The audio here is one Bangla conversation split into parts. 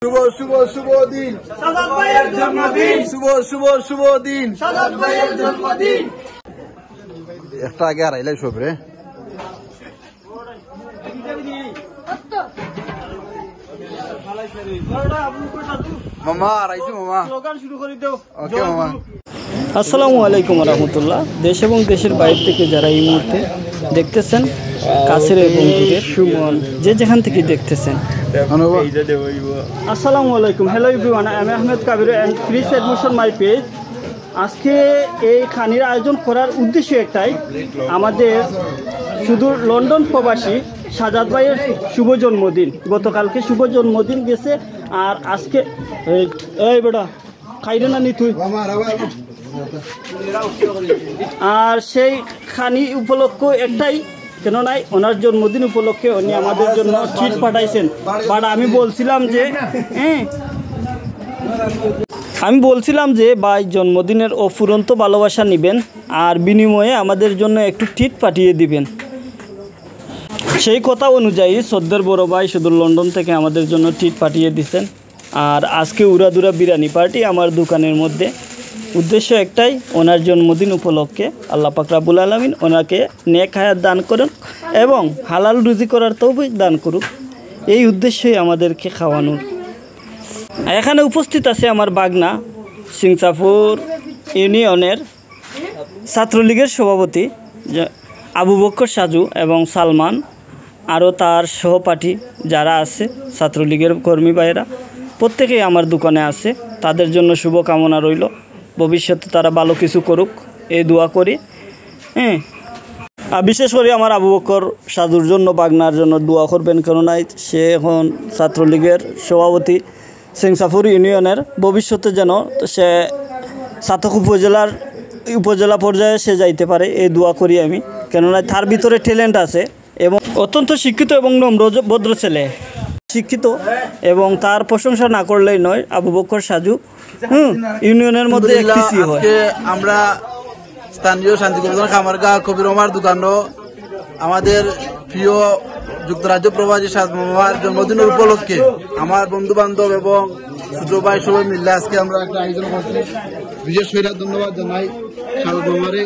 শুভ শুভ শুভ দিন সাদাত ভাইয়ের জন্মদিন। শুভ শুভ শুভ দিন সাদাত ভাইয়ের জন্মদিন। একটা আগে আর আইলাই সব রে মামা আইছি মামা স্লোগান শুরু করে দাও। ওকে মামা। আসসালামু আলাইকুম রহমতুল্লাহ। দেশ এবং দেশের বাইরে থেকে যারা এই মুহূর্তে দেখতেছেন, কাছের এবং দূরের সুমন যে যেখান থেকে দেখতেছেন, আসসালামু আলাইকুম। হ্যালো এভরিওয়ান, আমি Ahmed Kabir and please admission my page. আজকে এই খানির আয়োজন করার উদ্দেশ্য একটাই, আমাদের শুধু লন্ডন প্রবাসী সাজাদ ভাইয়ের শুভ জন্মদিন। গতকালকে শুভ জন্মদিন গেছে, আর আজকে এই বেটা খাইরে না নি তুই, আর সেই খানি উপলক্ষ একটাই, কেন নাই ওনার জন্মদিন উপলক্ষে উনি আমাদের জন্য চিট পাঠাইছেন। বাট আমি বলছিলাম যে ভাই জন্মদিনের অফুরন্ত ভালোবাসা নেবেন আর বিনিময়ে আমাদের জন্য একটু ট্রিট পাঠিয়ে দিবেন। সেই কথা অনুযায়ী শ্রদ্ধের বড় ভাই শুধু লন্ডন থেকে আমাদের জন্য ট্রিট পাঠিয়ে দিচ্ছেন। আর আজকে উড়াদুরা বিরিয়ানি পার্টি আমার দোকানের মধ্যে। উদ্দেশ্য একটাই, ওনার জন্মদিন উপলক্ষে আল্লাহ পাক রাব্বুল আলামিন ওনাকে নেক হায়াত দান করুন এবং হালাল রুজি করার তৌফিক দান করুক। এই উদ্দেশ্যই আমাদেরকে খাওয়ানোর। এখানে উপস্থিত আছে আমার বাগনা সিংসাপুর ইউনিয়নের ছাত্রলীগের সভাপতি আবু বকর সাজু এবং সালমান, আরও তার সহপাঠী যারা আছে ছাত্রলীগের কর্মী ভাইয়েরা, প্রত্যেকেই আমার দোকানে আছে। তাদের জন্য শুভকামনা রইল, ভবিষ্যতে তারা ভালো কিছু করুক এই দোয়া করি। বিশেষ করে আমার আবু বকর সাজুর জন্য, বাগনার জন্য দোয়া করবেন, কেননা সে এখন ছাত্রলীগের সভাপতি সিংসাপুর ইউনিয়নের। ভবিষ্যতে যেন সে সাতক উপজেলা পর্যায়ে সে যাইতে পারে, এই দোয়া করি আমি। কেননা তার ভিতরে ট্যালেন্ট আছে এবং অত্যন্ত শিক্ষিত এবং নম্র ভদ্র ছেলে, শিক্ষিত, এবং তার প্রশংসা না করলেই নয়। আবু বকর সাজু ইউনিয়নের মধ্যে আমরা স্থানীয় শান্তিকুমার খামারগা কবির ওমার দোকানও আমাদের প্রিয় যুক্তরাজ্য প্রবাসী সাদ মামার জন্মদিনের উপলক্ষে আমার বন্ধু বান্ধব এবং ছোট ভাই সবাই মিলে আজকে আমরা একটা আয়োজন করছি। বিশেষ করে ধন্যবাদ জানাই সাদ মামারে,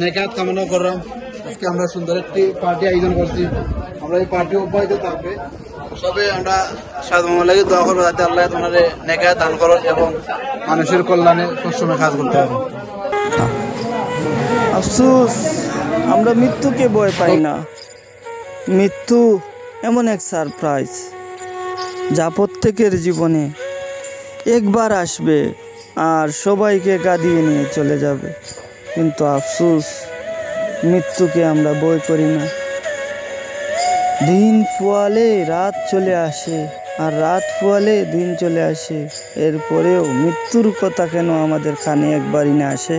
নেকাত কামনা করলাম। আজকে আমরা সুন্দর একটি পার্টি আয়োজন করছি। আমরা এই পার্টি অব্যাহত থাকবে, সবে আমরা সাদ মামা লাগে দোয়া করবো যাতে আল্লাহ তোমার নেকাত দান করেন এবং মানুষের কল্যাণে সবসময় কাজ করতে হবে। আফসোস, আমরা মৃত্যুকে ভয় পাই না। মৃত্যু এমন এক সারপ্রাইজ যা প্রত্যেকের জীবনে একবার আসবে আর সবাইকে গাদিয়ে নিয়ে চলে যাবে। কিন্তু আফসোস, মৃত্যুকে আমরা ভয় করি না। দিন ফুয়ালে রাত চলে আসে, আর রাত ফুয়ালে দিন চলে আসে। এরপরেও মৃত্যুর কথা কেন আমাদের কানে একবারই না আসে?